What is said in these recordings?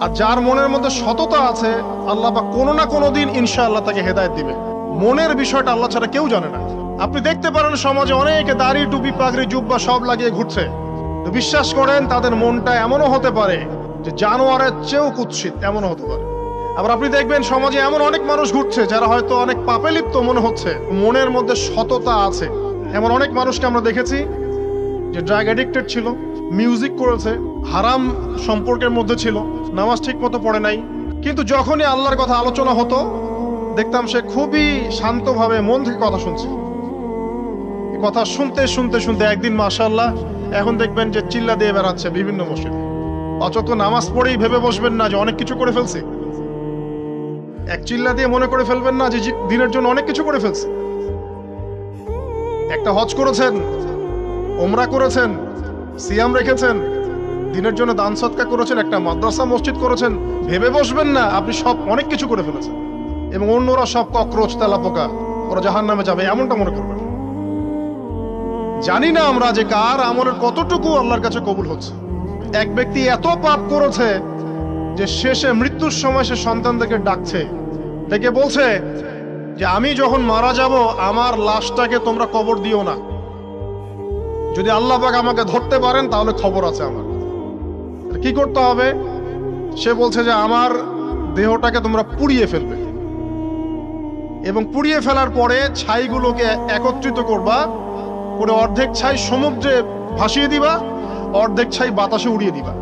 আর যার মনের মধ্যে সততা আছে, আল্লাহ পাক কোনো না কোনো দিন ইনশাআল্লাহ তাকে হেদায়েত দিবে। মনের বিষয়টা আল্লাহ ছাড়া কেউ জানে না। আপনি দেখতে পারেন সমাজে অনেকে দাড়ি, টুপি, পাগড়ি, জুব্বা সব লাগিয়ে ঘুরছে, তো বিশ্বাস করেন তাদের মনটা এমনও হতে পারে যে জানোয়ারের চেয়েও কুৎসিত, এমনও হতে পারে। আবার আপনি দেখবেন সমাজে এমন অনেক মানুষ ঘুরছে যারা হয়তো অনেক পাপে লিপ্ত মনে হচ্ছে, মনের মধ্যে সততা আছে। এমন অনেক মানুষকে আমরা দেখেছি যে ড্রাগ অ্যাডিক্টেড ছিল, মিউজিক করেছে, হারাম সম্পর্কের মধ্যে ছিল, নামাজ ঠিক মতো পড়ে নাই, কিন্তু যখনই আল্লাহর কথা আলোচনা হতো দেখতাম সে খুবই শান্তভাবে মন থেকে কথা শুনছে। কথা শুনতে শুনতে শুনতে একদিন মাশাআল্লাহ এখন দেখবেন যে চিল্লা দিয়ে বেড়াচ্ছে বিভিন্ন মসজিদে। অচত নামাজ পড়েই ভেবে বসবেন না যে অনেক কিছু করে ফেলছে। এক চিল্লা দিয়ে মনে করে ফেলবেন না যে দিনের জন্য অনেক কিছু করে ফেলছে। একটা হজ করেছেন, ওমরা করেছেন, সিয়াম রেখেছেন, দিনের জন্য দান সদকা করেছেন, একটা মাদ্রাসা মসজিদ করেছেন, ভেবে বসবেন না আপনি সব অনেক কিছু করে ফেলেছেন এবং অন্যরা সব ককরোচ, তেলাপোকা, ওরা জাহান্নামে যাবে এমনটা মনে করবেন। জানি না আমরা যে কার আমলের কতটুকু আল্লাহর কাছে কবুল হচ্ছে। এক ব্যক্তি এত পাপ করেছে যে শেষে মৃত্যুর সময় সে সন্তানদেরকে ডাকছে, ডেকে বলছে যে আমি যখন মারা যাব আমার লাশটাকে তোমরা কবর দিও না, যদি আল্লাহ পাক আমাকে ধরতে পারেন তাহলে খবর আছে আমার। কি করতে হবে? সে বলছে যে আমার দেহটাকে তোমরা পুড়িয়ে ফেলবে এবং পুড়িয়ে ফেলার পরে ছাইগুলোকে একত্রিত করবা, করে অর্ধেক ছাই সমুদ্রে ভাসিয়ে দিবা, অর্ধেক ছাই বাতাসে উড়িয়ে দিবা।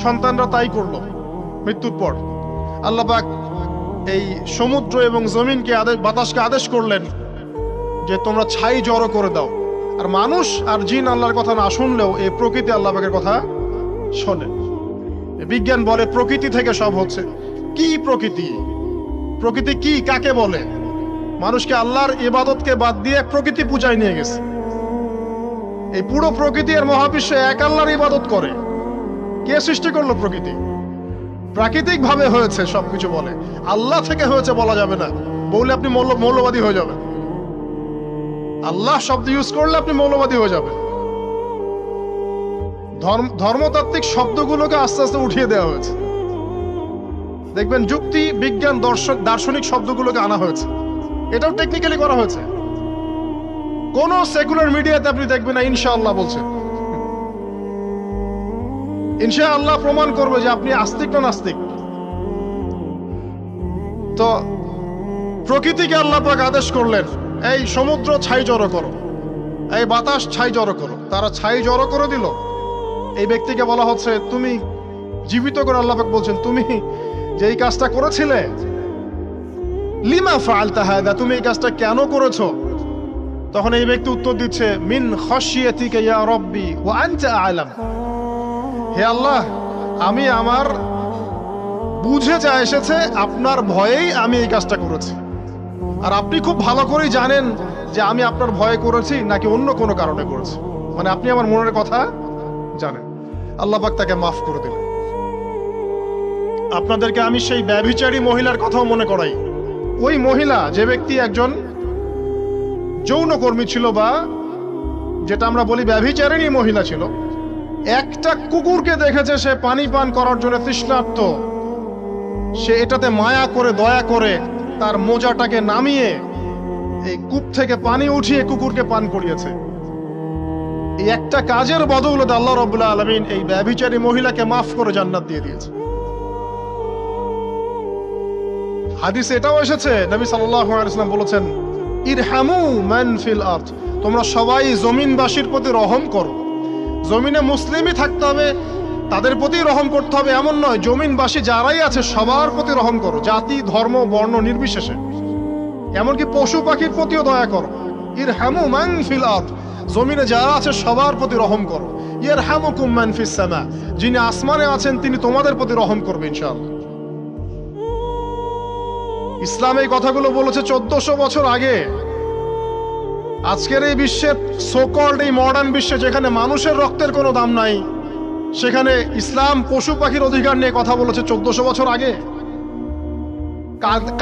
সন্তানরা তাই করলো। মৃত্যুর পর আল্লাহ পাক এই সমুদ্র এবং জমিনকে বাতাসকে আদেশ করলেন যে তোমরা ছাই জড়ো করে দাও। আর মানুষ আর জিন আল্লাহর কথা না শুনলেও এই প্রকৃতি আল্লাহ পাকের কথা শোনে। বিজ্ঞান বলে প্রকৃতি থেকে সব হচ্ছে। কি প্রকৃতি? প্রকৃতি কি, কাকে বলে? মানুষকে আল্লাহর ইবাদতকে বাদ দিয়ে প্রকৃতি পূজায় নিয়ে গেছে। এই পুরো প্রকৃতি আর মহাবিশ্বে এক আল্লাহর ইবাদত করে। কে সৃষ্টি করলো প্রকৃতি? প্রাকৃতিক ভাবে হয়েছে সবকিছু বলে, আল্লাহ থেকে হয়েছে বলা যাবে না। বললে আপনি মৌলবাদী হয়ে যাবেন। আল্লাহ শব্দ ইউজ করলে আপনি মৌলবাদী হয়ে যাবেন। ধর্মতাত্ত্বিক শব্দগুলোকে আস্তে আস্তে উঠিয়ে দেওয়া হয়েছে। দেখবেন যুক্তি, বিজ্ঞান, দার্শনিক শব্দগুলোকে আনা হয়েছে। এটাও টেকনিক্যালি করা হয়েছে। কোন সেকুলার মিডিয়াতে আপনি দেখবেন না ইনশাআল্লাহ বলছে। ইনশাআল্লাহ প্রমাণ করবে যে আপনি আস্তিক না নাস্তিক। তো প্রকৃতিকে আল্লাহ পাক আদেশ করলেন এই সমুদ্র ছাই জড়ো করো, এই বাতাস ছাই জড়ো করো। তারা ছাই জড়ো করে দিল। এই ব্যক্তিকে বলা হচ্ছে তুমি জীবিত করে, আল্লাহ পাক বলছেন তুমি যে এই কাজটা করেছিলে, লিমা ফাআলতা হাদা, তুমি এই কাজটা কেন করেছো? তখন এই ব্যক্তি উত্তর দিচ্ছে মিন খাশিয়াতিকা ইয়া রাব্বি ওয়া আনতা আ'লাম। হে আল্লাহ, আমি আমার বুঝে যা এসেছে আপনার ভয়েই আমি এই কাজটা করেছি, আর আপনি খুব ভালো করেই জানেন যে আমি আপনার ভয়ে করেছি নাকি অন্য কোনো কারণে করেছি। মানে আপনি আমার মনের কথা জানেন। আল্লাহ পাক তাকে মাফ করে দিলেন। আপনাদেরকে আমি সেই ব্যভিচারী মহিলার কথাও মনে করাই। ওই মহিলা, যে ব্যক্তি একজন যৌনকর্মী ছিল, বা যেটা আমরা বলি ব্যভিচারিণী মহিলা ছিল, একটা কুকুরকে দেখেছে সে পানি পান করার জন্য তৃষ্ণার্ত, সে এটাতে মায়া করে দয়া করে তার মোজাটাকে নামিয়ে এই কূপ থেকে পানি উঠিয়ে কুকুরকে পান করিয়েছে। এই একটা কাজের বদৌলতে আল্লাহ রাব্বুল আলামিন এই ব্যভিচারী মহিলাকে মাফ করে জান্নাত দিয়ে দিয়েছে। হাদিসে এটাও এসেছে, নবী সাল্লাল্লাহু আলাইহি ওয়াসাল্লাম বলেছেন ইরহামু মান ফিল আরদ, তোমরা সবাই জমিনবাসীর প্রতি রহম করো। জমিনে মুসলিমই থাকতে হবে, তাদের প্রতি রহম করতে হবে এমন নয়, জমিনবাসী যারাই আছে সবার প্রতি রহম করো, জাতি, ধর্ম, বর্ণ নির্বিশেষে। এমনকি পশু পাখির প্রতিও দয়া করো। ইরহামু মান ফিল আরদ, জমিনে যারা আছে সবার প্রতি রহম করো। ইয়ারহামুকুম মান ফিস সামা, যিনি আসমানে আছেন তিনি তোমাদের প্রতি রহম করবে ইনশাআল্লাহ। ইসলাম এই কথাগুলো বলেছে 1400 বছর আগে। আজকের এই বিশ্বের সোকল্ড এই মডার্ন বিশ্বে যেখানে মানুষের রক্তের কোনো দাম নাই, সেখানে ইসলাম পশু পাখির অধিকার নিয়ে কথা বলেছে 1400 বছর আগে।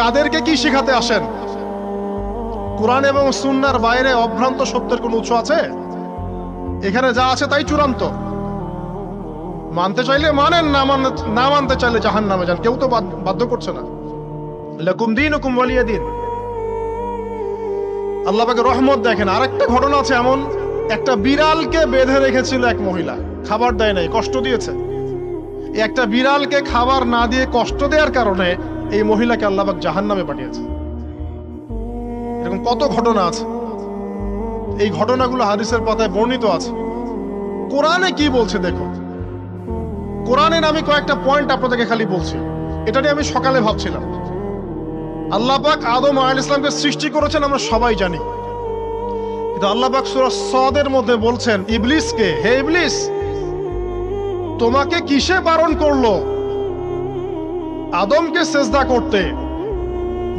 কাদেরকে কি শেখাতে আসেন? কোরআন এবং সুন্নাহর বাইরে অভ্রান্ত সত্যের কোনো উৎস আছে? এখানে যা আছে তাই চূড়ান্ত। মানতে চাইলে মানেন, না মানতে চাইলে জাহান্নামে যান, কেউ তো বাধ্য করছে না। লাকুম দীনুকুম ওয়ালিয়া দিন। আল্লাহ পাকের রহমত দেখেন। আরেকটা ঘটনা আছে এমন, একটা বিড়ালকে বেঁধে রেখেছিল এক মহিলা, খাবার দেয় নাই, কষ্ট দিয়েছে। একটা বিড়ালকে খাবার না দিয়ে কষ্ট দেওয়ার কারণে এই মহিলাকে আল্লাহ পাক জাহান্নামে পাঠিয়েছে। এরকম কত ঘটনা আছে, এই ঘটনাগুলো হাদিসের পাতায় বর্ণিত আছে। কোরআনে কি বলছে দেখো, কোরআনের আমি কয়েকটা পয়েন্ট আপনাদেরকে খালি বলছি, এটা নিয়ে আমি সকালে ভাবছিলাম। আল্লাহ পাক আদম আলাইহিস সালামকে সৃষ্টি করেছেন আমরা সবাই জানি, কিন্তু আল্লাহ পাক সূরা সাদের মধ্যে বলছেন ইবলিসকে, হে ইবলিস তোমাকে কিসে বারণ করলো আদমকে সেজদা করতে,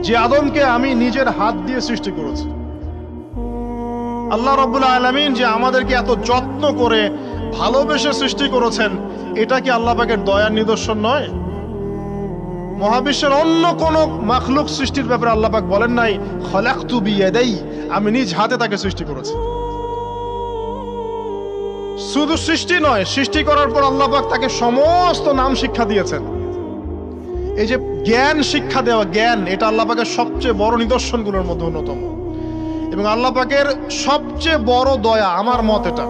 যে আদমকে আমি নিজের হাত দিয়ে সৃষ্টি করেছি। আল্লাহ রাব্বুল আলামিন যে আমাদেরকে এত যত্ন করে ভালোবেসে সৃষ্টি করেছেন, এটা কি আল্লাহ পাকের দয়ার নিদর্শন নয়? মহাবিশ্বের অন্য কোন মাখলুক সৃষ্টির ব্যাপারে আল্লাহ পাক বলেন নাই খলাকতু বিয়াদাই, আমি নিজ হাতে তাকে সৃষ্টি করেছি। শুধু সৃষ্টি নয়, সৃষ্টি করার পর আল্লাহ পাক তাকে সমস্ত নাম শিক্ষা দিয়েছেন। এই যে জ্ঞান শিক্ষা দেওয়া, জ্ঞান, এটা আল্লাহ পাকের সবচেয়ে বড় নিদর্শনগুলোর মধ্যে অন্যতম। এবং আল্লাহ পাকের সবচেয়ে বড় দয়া, আমার মত এটা,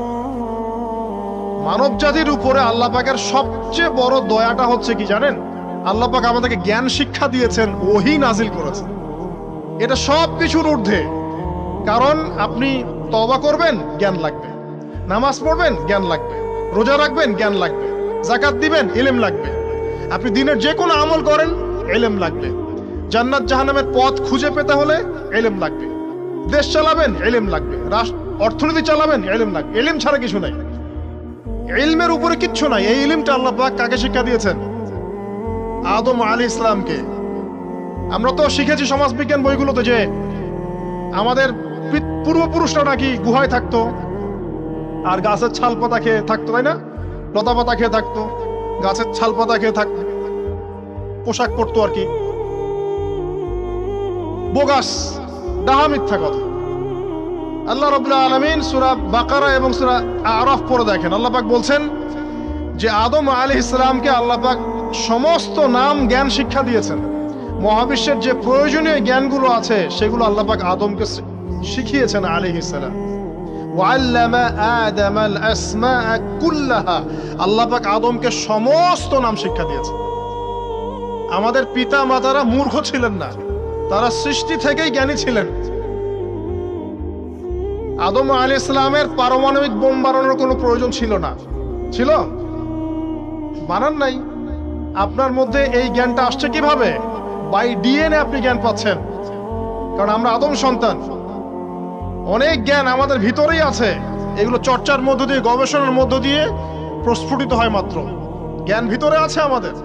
মানব জাতির উপরে আল্লাহ পাকের সবচেয়ে বড় দয়াটা হচ্ছে কি জানেন? আল্লাহ পাক আমাদেরকে জ্ঞান শিক্ষা দিয়েছেন, ওহী নাজিল করেছেন। এটা সব কিছুর ঊর্ধ্বে। কারণ আপনি তওবা করবেন, জ্ঞান লাগবে। নামাজ পড়বেন, জ্ঞান লাগবে। রোজা রাখবেন, জ্ঞান লাগবে। যাকাত দিবেন, ইলম লাগবে। আপনি দিনের যে কোনো আমল করেন, ইলম লাগবে। জান্নাত জাহান্নামের পথ খুঁজে পেতে হলে ইলম লাগবে। দেশ চালাবেন, ইলম লাগবে। অর্থনীতি চালাবেন, ইলম লাগবে। ইলম ছাড়া কিছু নাই, ইলমের উপরে কিচ্ছু নাই। এই ইলমটা আল্লাহ পাক কাকে শিক্ষা দিয়েছেন? আদম আলাইহিস সালামকে। আমরা তো শিখেছি সমাজবিজ্ঞান বইগুলোতে যে আমাদের পূর্বপুরুষরা নাকি গুহায় থাকতো আর গাছের ছাল পাতা খেয়ে থাকতো, তাই না? লতা পাতা খেয়ে থাকতো, গাছের ছাল পাতা খেয়ে থাকতো, পোশাক পরতো আর কি। বোগাস, ডাহা, মিথ্যা কথা। আল্লাহ রাব্বুল আলামিন সূরা বাকারা এবং সূরা আরাফ পড়ে দেখেন, আল্লাহ পাক বলছেন যে আদম আলাইহিস সালামকে আল্লাহ পাক সমস্ত নাম জ্ঞান শিক্ষা দিয়েছেন। মহাবিশ্বের যে প্রয়োজনীয় জ্ঞানগুলো আছে সেগুলো আল্লাহ পাক আদমকে শিখিয়েছেন আলাইহিস সালাম। ওয়াল্লামা আদামাল আসমাআ কুল্লাহা, আল্লাহ পাক আদমকে সমস্ত নাম শিক্ষা দিয়েছেন। আমাদের পিতা মাতারা মূর্খ ছিলেন না, তারা সৃষ্টি থেকেই জ্ঞানী ছিলেন। আদম আলাইহিস সালামের পারমাণবিক বোম বানানোর কোনো প্রয়োজন ছিল না। ছিল? বানান নাই। আপনার মধ্যে এই জ্ঞানটা আসছে কিভাবে? বাই ডিএনএ আপনি জ্ঞান পাচ্ছেন, কারণ আমরা আদম সন্তান। অনেক জ্ঞান আমাদের ভিতরেই আছে, এগুলো চর্চার মধ্য দিয়ে, গবেষণার মধ্য দিয়ে প্রস্ফুটিত হয় মাত্র। জ্ঞান ভিতরে আছে আমাদের।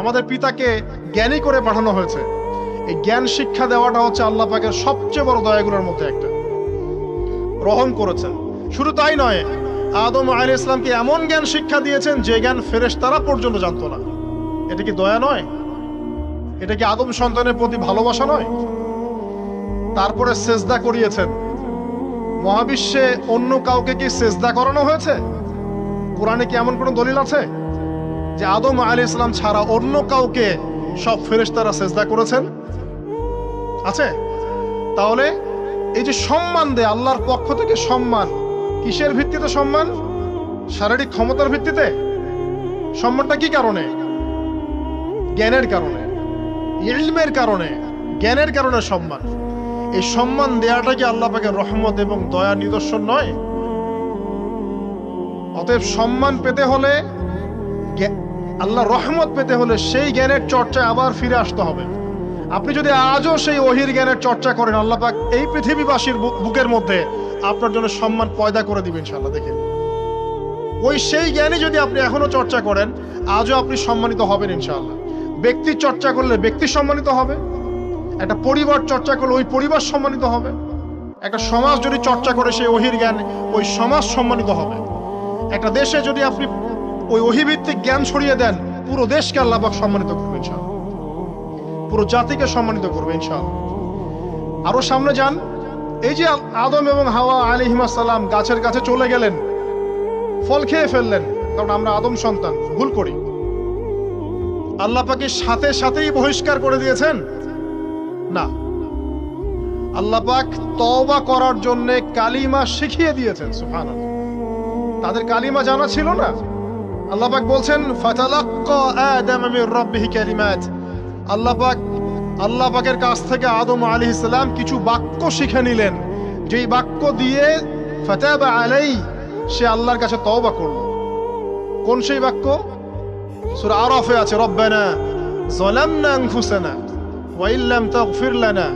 আমাদের পিতাকে জ্ঞানী করে পাঠানো হয়েছে। এই জ্ঞান শিক্ষা দেওয়াটা হচ্ছে আল্লাহ পাকের সবচেয়ে বড় দয়াগুলোর মধ্যে একটা। রহম করেছেন। শুধু তাই নয়, আদম আলাইহিস সালামকে এমন জ্ঞান শিক্ষা দিয়েছেন যে জ্ঞান ফেরেশতারা পর্যন্ত জানতো না। এটা কি দয়া নয়? এটা কি আদম সন্তানের প্রতি ভালোবাসা নয়? তারপরে সেজদা করিয়েছেন। মহাবিশ্বে অন্য কাউকে কি সেজদা করানো হয়েছে? কোরআনে কি এমন কোন দলিল আছে যে আদম আলাইহিস সালাম ছাড়া অন্য কাউকে সব ফেরেশতারা সেজদা করেছেন? আছে? তাহলে এই যে সম্মান দেয় আল্লাহর পক্ষ থেকে, সম্মান কিসের ভিত্তিতে? সম্মান শারীরিক ক্ষমতার ভিত্তিতে? সম্মানটা কি কারণে? জ্ঞানের কারণে, ইলমের কারণে, জ্ঞানের কারণে সম্মান। এই সম্মান দেয়াটা কি আল্লাহ পাকের রহমত এবং দয়া নিদর্শন নয়? অতএব সম্মান পেতে হলে, আল্লাহর রহমত পেতে হলে সেই জ্ঞানের চর্চায় আবার ফিরে আসতে হবে। আপনি যদি আজও সেই ওহির জ্ঞানের চর্চা করেন, আল্লাহ পাক এই পৃথিবীবাসীর বুকের মধ্যে আপনার জন্য সম্মান পয়দা করে দিবেন ইনশাআল্লাহ। দেখেন, ওই সেই জ্ঞানী যদি আপনি এখনো চর্চা করেন, আজও আপনি সম্মানিত হবেন ইনশাআল্লাহ। ব্যক্তি চর্চা করলে ব্যক্তি সম্মানিত হবে, একটা পরিবার চর্চা করলে ওই পরিবার সম্মানিত হবে, একটা সমাজ যদি চর্চা করে সেই ওহির জ্ঞান, ওই সমাজ সম্মানিত হবে। একটা দেশে যদি আপনি ওই ওহিভিত্তিক জ্ঞান ছড়িয়ে দেন, পুরো দেশকে আল্লাহ পাক সম্মানিত করবে ইনশাআল্লাহ, পুরো জাতিকে সম্মানিত করবে ইনশাআল্লাহ। আরো সামনে যান, এই যে আদম এবং হাওয়া আলাইহিস সালাম গাছের কাছে চলে গেলেন, ফল খেয়ে ফেললেন, কারণ আমরা আদম সন্তান, ভুল করি। আল্লাহ পাকের সাথে সাথেই বহিষ্কার করে দিয়েছেন? না, আল্লাহ পাক তওবা করার জন্য কালিমা শিখিয়ে দিয়েছেন। সুবহানাল্লাহ, তাদের কালিমা জানা ছিল না। আল্লাহ পাক বলছেন ফাতালাক্কা আদম মির রাব্বিহি কালিমাত, আল্লাহ পাকের কাছ থেকে আদম আলাইহিস সালাম কিছু বাক্য শিখে নিলেন, যেই বাক্য দিয়ে ফাতাবা আলাইহি, সে আল্লাহর কাছে তওবা করল। কোন সেই বাক্য? সূরা আরাফে আছে, রব্বানা যালামনা আনফুসানা ওয়া ইল্লাম তাগফির লানা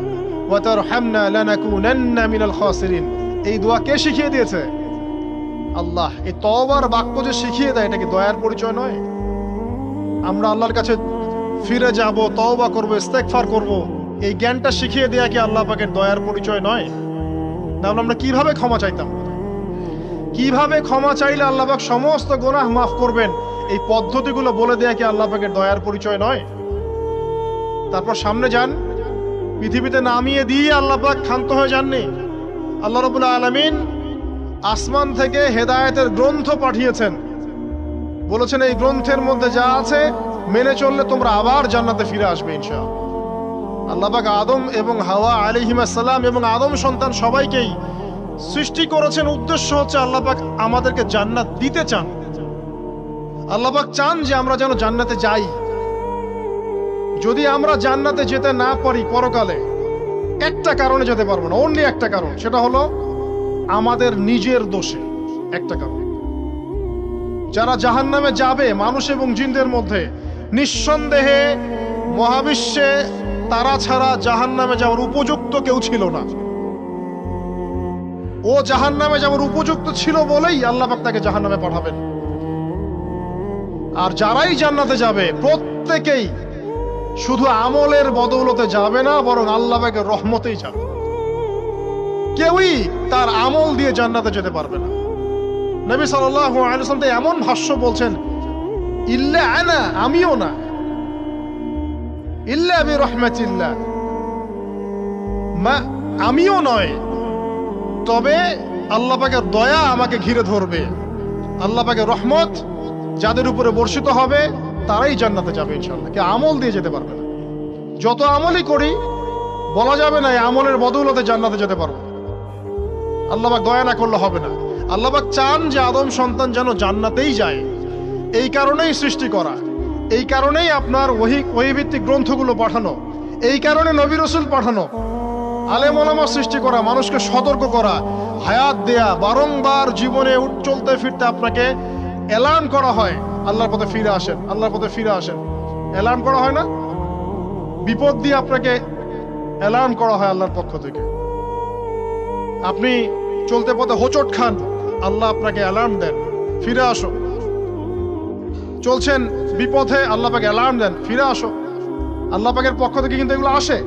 ওয়া তারহামনা লানাকুনান্না মিনাল খাসিরিন। এই দোয়া কে শিখিয়ে দিয়েছে? আল্লাহ। এই তওবার বাক্য যে শিখিয়ে দেয়, এটা কি দয়ার পরিচয় নয়? আমরা আল্লাহর কাছে ফিরে যাব, তওবা করব, ইস্তেগফার করব, এই জ্ঞানটা শিখিয়ে দেয়া কি আল্লাহ পাকের দয়ার পরিচয় নয়? তাহলে আমরা কিভাবে ক্ষমা চাইতাম? কিভাবে ক্ষমা চাইলে আল্লাহ পাক সমস্ত গুনাহ মাফ করবেন, এই পদ্ধতিগুলো বলে দেয়া কি আল্লাহ পাকের দয়ার পরিচয় নয়? তারপর সামনে যান, পৃথিবীতে নামিয়ে দিয়ে আল্লাহ পাক ক্ষান্ত হয়ে যাননি। আল্লাহ রাব্বুল আলামিন আসমান থেকে হেদায়েতের গ্রন্থ পাঠিয়েছেন, বলেছেন এই গ্রন্থের মধ্যে যা আছে মেনে চললে তোমরা আবার জান্নাতে ফিরে আসবে ইনশাআল্লাহ। আল্লাহ পাক আদম এবং হাওয়া আলাইহিস সালাম এবং আদম সন্তান সবাইকেই সৃষ্টি করেছেন, উদ্দেশ্য হচ্ছে আল্লাহ পাক আমাদেরকে জান্নাত দিতে চান। আল্লাহ পাক চান যে আমরা যেন জান্নাতে যাই। যদি আমরা জান্নাতে যেতে না পারি পরকালে, একটা কারণে যেতে পারবো না, অনলি একটা কারণ, সেটা হলো আমাদের নিজের দোষে। একটা কারণ। যারা জাহান্নামে যাবে মানুষ এবং জিনদের মধ্যে, নিঃসন্দেহে মহাবিশ্বে তারা ছাড়া জাহান্নামে যাওয়ার উপযুক্ত কেউ ছিল না। ও জাহান্নামে যাওয়ার উপযুক্ত ছিল বলেই আল্লাহ পাক তাকে জাহান্নামে পাঠাবেন। আর যারাই জান্নাতে যাবে প্রত্যেকেই শুধু আমলের বদৌলতে যাবে না, বরং আল্লাহ পাকের রহমতেই যাবে। কেউই তার আমল দিয়ে জান্নাতে যেতে পারবে না। নবী সাল্লাল্লাহু আলাইহি ওয়াসাল্লাম এমন ভাষ্য বলছেন, ইল্লা আনা, আমিও না, ইল্লা বিরহমাতিল্লাহ, আমিও নয়, তবে আল্লাহ পাকের দয়া আমাকে ঘিরে ধরবে। আল্লাহ পাকের রহমত যাদের উপরে বর্ষিত হবে তারাই জান্নাতে যাবে ইনশাআল্লাহ। কে আমল দিয়ে যেতে পারবে না। যত আমলই করি বলা যাবে না এই আমলের বদৌলতে জান্নাতে যেতে পারবো। আল্লাহ পাক দয়া না করলে হবে না। আল্লাহ পাক চান যে আদম সন্তান যেন জান্নাতেই যায়। এই কারণেই সৃষ্টি করা, এই কারণেই আপনার ওহী ভিত্তিক গ্রন্থগুলো পাঠানো, এই কারণে নবী রাসূল পাঠানো, আলেম ওলামা সৃষ্টি করা, মানুষকে সতর্ক করা, হায়াত দেয়া, বারংবার জীবনে চলতে ফিরতে আপনাকে অ্যালার্ম করা হয়, আল্লাহর পথে ফিরে আসেন, আল্লাহর পথে ফিরে আসেন। অ্যালার্ম করা হয় না? বিপদ দিয়ে আপনাকে অ্যালার্ম করা হয় আল্লাহর পক্ষ থেকে। আপনি চলতে পথে হোঁচট খান, আল্লাহ আপনাকে অ্যালার্ম দেন, ফিরে আসো। চলছেন বিপথে, আল্লাহ পাক অ্যালার্ম দেন, ফিরে আসো। আল্লাহ পাকের পক্ষ থেকে কিন্তু এগুলো আসে।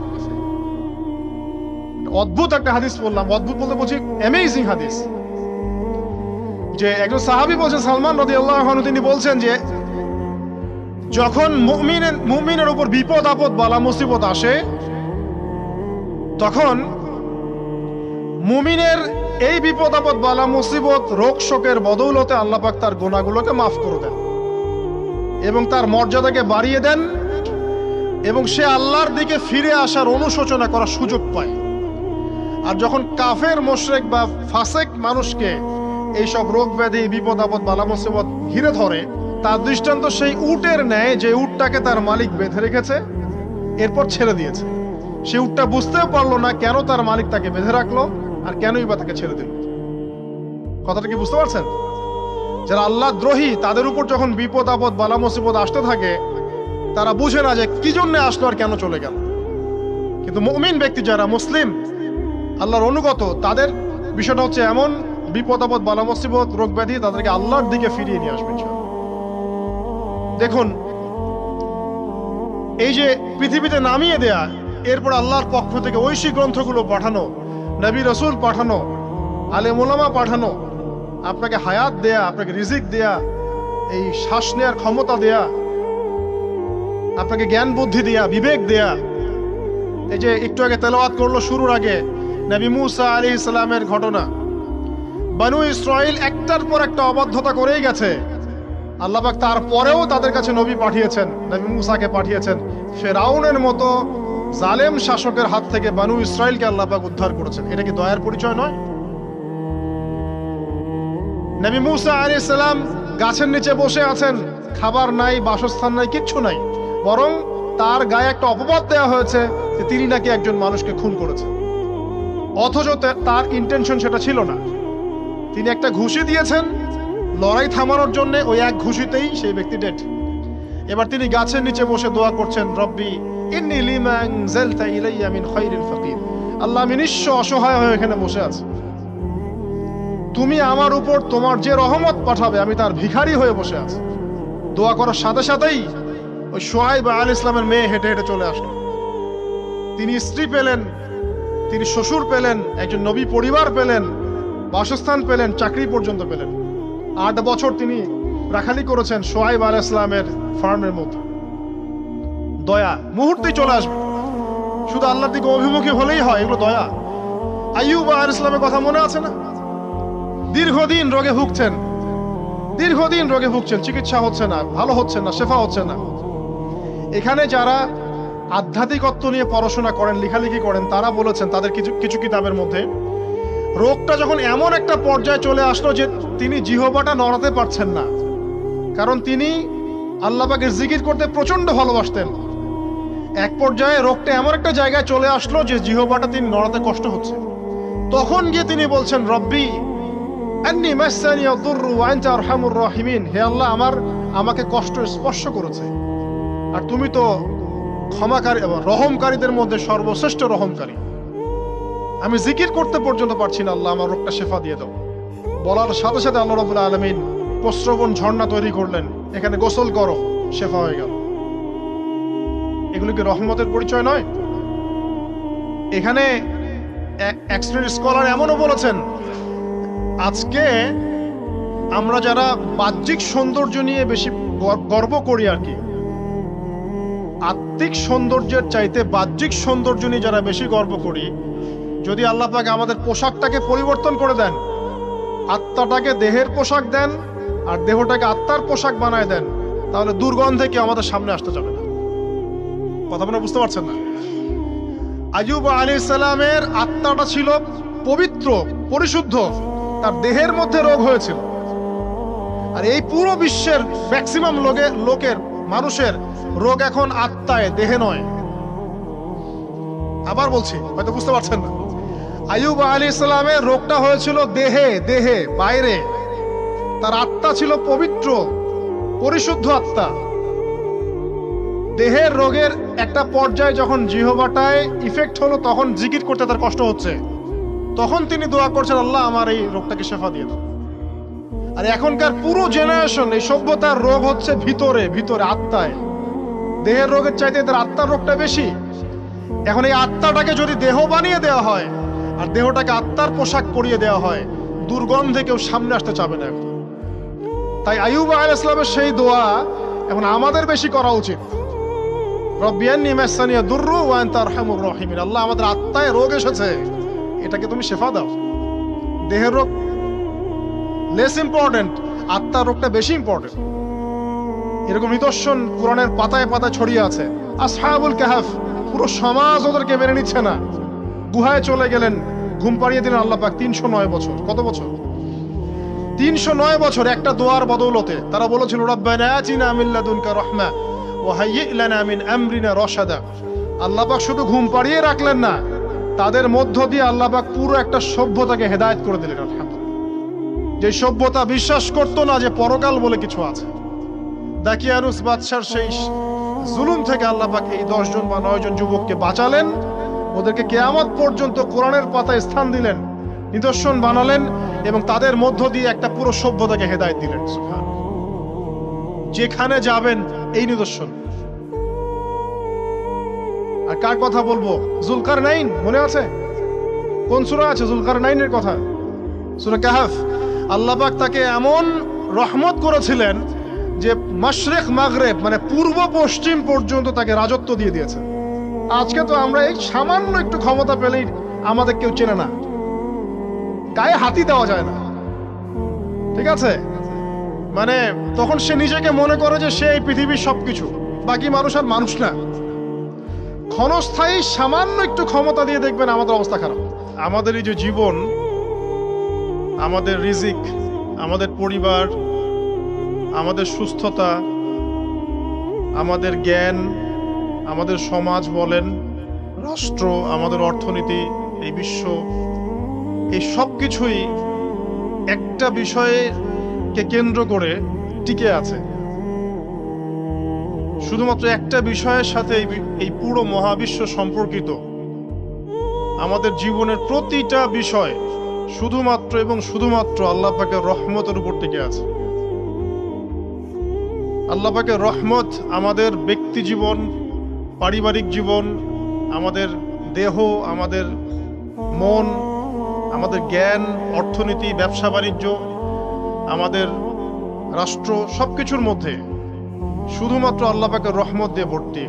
অদ্ভুত একটা হাদিস বললাম, অদ্ভুত বলতে বলছি অ্যামেজিং হাদিস, যে একজন সাহাবী বলছেন, সালমান রাদিয়াল্লাহু আনহু, তিনি বলছেন যে যখন মুমিনের উপর বিপদ আপদ বালা মুসিবত আসে, তখন মুমিনের এই বিপদ আপদ বালা মুসিবত রোগ শোকের বদৌলতে আল্লাহ পাক তার গুনাহগুলোকে মাফ করে দেন এবং তার মর্যাদাকে বাড়িয়ে দেন, এবং সে আল্লাহর দিকে ফিরে আসার অনুশোচনা করার সুযোগ পায়। আর যখন কাফের মুশরিক বা ফাসেক মানুষকে এইসব রোগ ব্যাধি বিপদ আপদ বালা মুসিবত ঘিরে ধরে, তার দৃষ্টান্ত সেই উটের ন্যায় যে উটটাকে তার মালিক বেঁধে রেখেছে, এরপর ছেড়ে দিয়েছে। সে উটটা বুঝতেও পারলো না কেন তার মালিক তাকে বেঁধে রাখলো আর কেনই বা তাকে ছেড়ে দিল। কথাটা কি বুঝতে পারছেন? যারা আল্লাহ দ্রোহী, তাদের উপর যখন বিপদ আপদ বালা মুসিবত আসতে থাকে, তারা বুঝে না যে কি জন্য আসলো আর কেন চলে গেল। কিন্তু মুমিন ব্যক্তি যারা মুসলিম, আল্লাহর অনুগত, তাদের বিষয়টা হচ্ছে এমন বিপদ আপদ বালা মুসিবত রোগ ব্যাধি তাদেরকে আল্লাহর দিকে ফিরিয়ে নিয়ে আসবে। দেখুন, এই যে পৃথিবীতে নামিয়ে দেয়া, এরপর আল্লাহর পক্ষ থেকে ঐশী গ্রন্থগুলো পাঠানো, নবী রাসূল পাঠানো, আলেম ওলামা পাঠানো, আপনাকে হায়াত দেয়া, আপনাকে রিজিক দেয়া, এই শ্বাস নেয়ার ক্ষমতা দেয়া, আপনাকে জ্ঞান বুদ্ধি দেয়া, বিবেক দেয়া। এই যে একটু আগে তেলাওয়াত করলো শুরুর আগে নবী মুসা আলাইহিস সালামের ঘটনা। বনু ইসরাইল একটার পর একটা অবাধ্যতা করেই গেছে, আল্লাহ পাক তারপরেও তাদের কাছে নবী পাঠিয়েছেন, নবী মুসাকে পাঠিয়েছেন। ফেরাউনের মতো জালেম শাসকের হাত থেকে বানু ইসরাইলকে আল্লাহ পাক উদ্ধার করেছেন। এটা কি দয়ার পরিচয় নয়? নবী মুসা আলাইহিস সালাম গাছের নিচে বসে আছেন, খাবার নাই, বাসস্থান নাই, কিচ্ছু নাই, বরং তার গায়ে একটা অপবাদ দেওয়া হয়েছে যে তিনি নাকি একজন মানুষকে খুন করেছেন, অথচ তার ইন্টেনশন সেটা ছিল না। তিনি একটা ঘুষি দিয়েছেন লড়াই থামানোর জন্য, ওই এক ঘুষিতেই সেই ব্যক্তি ডেড। এবার তিনি গাছের নিচে বসে দোয়া করছেন, রব্বি ইন্নী লিমা আনজালতা ইলাইয়া মিন খায়রিল ফাকির। আল্লাহ, আমি নিঃস্ব অসহায় হয়ে এখানে বসে আছি, তুমি আমার উপর তোমার যে রহমত পাঠাবে আমি তার ভিখারি হয়ে বসে আছি। দোয়া করার সাথে সাথেই ওই শুআয়ব আলাইহিস সালামের মেয়ে হেঁটে হেঁটে চলে আসলো। তিনি স্ত্রী পেলেন, তিনি শ্বশুর পেলেন, একজন নবী পরিবার পেলেন, বাসস্থান পেলেন, চাকরি পর্যন্ত পেলেন। 8 বছর তিনি রাখালি করেছেন শুআয়ব আলাইহিস সালামের ফার্মের মধ্যে। দয়া মুহূর্তেই চলে আসবে, শুধু আল্লাহর দিকে অভিমুখী হলেই হয়, এগুলো দয়া। আইয়ুব আলাইহিস সালামের কথা মনে আছে না? দীর্ঘদিন রোগে ভুগছেন, দীর্ঘদিন রোগে ভুগছেন, চিকিৎসা হচ্ছে না, ভালো হচ্ছে না, শেফা হচ্ছে না। এখানে যারা আধ্যাত্মিকত্ব নিয়ে পড়াশোনা করেন, লেখালেখি করেন, তারা বলেছেন তাদের কিছু কিছু কিতাবের মধ্যে, রোগটা যখন এমন একটা পর্যায়ে চলে আসলো যে তিনি জিহ্বাটা নড়াতে পারছেন না, কারণ তিনি আল্লাহ পাকের জিকির করতে প্রচন্ড ভালোবাসতেন। এক পর্যায়ে রোগটা এমন একটা জায়গায় চলে আসলো যে জিহ্বাটা তিনি নড়াতে কষ্ট হচ্ছে। তখন গিয়ে তিনি বলছেন, রব্বি আন্নী মাসসানি আদ-দুররু ওয়া আনতা আরহামুর রাহিমিন। হে আল্লাহ, আমাকে কষ্ট স্পর্শ করেছে, আর তুমি তো ক্ষমাকারী এবং রহমকারীদের মধ্যে সর্বশ্রেষ্ঠ রহমকারী। আমি জিকির করতে পর্যন্ত পারছি না, আল্লাহ আমার রোগটা শেফা দিয়ে দাও। বলার সাথে সাথে আল্লাহ রাব্বুল আলামিন প্রস্রবণ ঝর্ণা তৈরি করলেন, এখানে গোসল করো, শেফা হয়ে গেল। এগুলো কি রহমতের পরিচয় নয়? এখানে এক শ্রেণীর স্কলার এমনও বলেছেন, আজকে আমরা যারা বাহ্যিক সৌন্দর্য নিয়ে বেশি গর্ব করি আর কি, আত্মিক সৌন্দর্যের চাইতে বাহ্যিক সৌন্দর্য নিয়ে যারা বেশি গর্ব করি, যদি আল্লাহ পাক আমাদের পোশাকটাকে পরিবর্তন করে দেন, আত্মাটাকে দেহের পোশাক দেন আর দেহটাকে আত্মার পোশাক বানায় দেন, তাহলে দুর্গন্ধে কেউ আমাদের সামনে আসতে যাবে না। কথা আপনারা বুঝতে পারছেন না? আইয়ুব আলাইহিস সালামের আত্মাটা ছিল পবিত্র, পরিশুদ্ধ, তার দেহের মধ্যে রোগ হয়েছিল। আর এই পুরো বিশ্বের ম্যাক্সিমাম লোকের মানুষের রোগ এখন আত্মায়, দেহে নয়। আবার বলছি, হয়তো বুঝতে পারছেন না। আইয়ুব আলাইহিস সালামের রোগটা হয়েছিল দেহে, বাইরে। তার আত্মা ছিল পবিত্র, পরিশুদ্ধ আত্মা। দেহের রোগের একটা পর্যায়ে যখন জিহ্বাটায় ইফেক্ট হলো, তখন জিকির করতে তার কষ্ট হচ্ছে, তখন তিনি দোয়া করছেন, আল্লাহ আমার এই রোগটাকে শেফা দিয়ে দাও। আর এখনকার পুরো জেনারেশন, এই সভ্যতার রোগ হচ্ছে ভিতরে, আত্মায়। দেহের রোগের চাইতে তার আত্মার রোগটা বেশি। এখন এই আত্মাটাকে যদি দেহ বানিয়ে দেওয়া হয় আর দেহটাকে আত্মার পোশাক পরিয়ে দেওয়া হয়, দুর্গন্ধে কেউ সামনে আসতে চাবে না। তাই আইয়ুব আলাইহিস সালামের সেই দোয়া এখন আমাদের বেশি করা উচিত। রব্বি আন্নী মাসসানি আদ-দুররু ওয়া আনতা আরহামুর রাহিমিন। আল্লাহ, আমাদের আত্মায় রোগ এসেছে, এটাকে তুমি শেফা দাও। দেহের রোগ লেস ইম্পর্টেন্ট, আত্মার রোগটা বেশি ইম্পর্টেন্ট। এরকম নিদর্শন কোরআনের পাতায় পাতায় ছড়িয়ে আছে। আসহাবুল কাহফ, পুরো সমাজ ওদেরকে মেনে নিচ্ছে না, গুহায় চলে গেলেন, ঘুম পাড়িয়ে দিলেন আল্লাহ পাক। 309 বছর। কত বছর? 309 বছর একটা দোয়ার বদৌলতে। তারা বলেছিল, রব্বানা আতিনা মিন লাদুনকা রাহমা ওয়া হাইয়্যি লানা মিন আমরিনা রাশাদা। আল্লাহ পাক শুধু ঘুম পাড়িয়ে রাখলেন না, তাদের মধ্য দিয়ে আল্লাহ পাক পুরো একটা সভ্যতাকে হেদায়েত করে দিলেন। আলহামদুলিল্লাহ। যে সভ্যতা বিশ্বাস করত না যে পরকাল বলে কিছু আছে, দাকিয়ানুস বাদশার সেই জুলুম থেকে আল্লাহ পাক এই 10 জন বা 9 জন যুবককে বাঁচালেন, ওদেরকে কিয়ামত পর্যন্ত কোরআনের পাতায় স্থান দিলেন, নিদর্শন বানালেন, এবং তাদের মধ্য দিয়ে একটা পুরো সভ্যতাকে হেদায়েত দিলেন। সুবহানাল্লাহ। যেখানে যাবেন এই নিদর্শন। আর কার কথা বলবো? যুলকারনাইন, মনে আছে? কোন সূরা আছে যুলকারনাইনের কথা? সূরা কাহফ। আল্লাহ পাক তাকে এমন রহমত করেছিলেন যে মাশরিক মাগরিব, মানে পূর্ব পশ্চিম পর্যন্ত তাকে রাজত্ব দিয়ে দিয়েছে। আজকে তো আমরা এই সামান্য একটু ক্ষমতা পেলেই আমাদের কেউ চেনে না, গায়ে হাতি দেওয়া যায় না। ঠিক আছে? মানে তখন সে নিজেকে মনে করে যে সে এই পৃথিবীর সবকিছু, বাকি মানুষ আর মানুষ না। ক্ষণস্থায়ী সামান্য একটু ক্ষমতা দিয়ে দেখবেন আমাদের অবস্থা খারাপ। আমাদের এই যে জীবন, আমাদের রিজিক, আমাদের পরিবার, আমাদের সুস্থতা, আমাদের জ্ঞান, আমাদের সমাজ বলেন, রাষ্ট্র, আমাদের অর্থনীতি, এই বিশ্ব, এই সব কিছুই একটা বিষয়কে কেন্দ্র করে টিকে আছে। শুধুমাত্র একটা বিষয়ের সাথে এই পুরো মহাবিশ্ব সম্পর্কিত। আমাদের জীবনের প্রতিটা বিষয় শুধুমাত্র এবং শুধুমাত্র আল্লাহ পাকের রহমতের উপর টিকে আছে। আল্লাহ পাকের রহমত আমাদের ব্যক্তি জীবন, পারিবারিক জীবন, আমাদের দেহ, আমাদের মন, আমাদের জ্ঞান, অর্থনীতি, ব্যবসা বাণিজ্য, আমাদের রাষ্ট্র, সবকিছুর মধ্যে শুধুমাত্র আল্লাহ পাকের রহমত দিয়ে ভর্তি।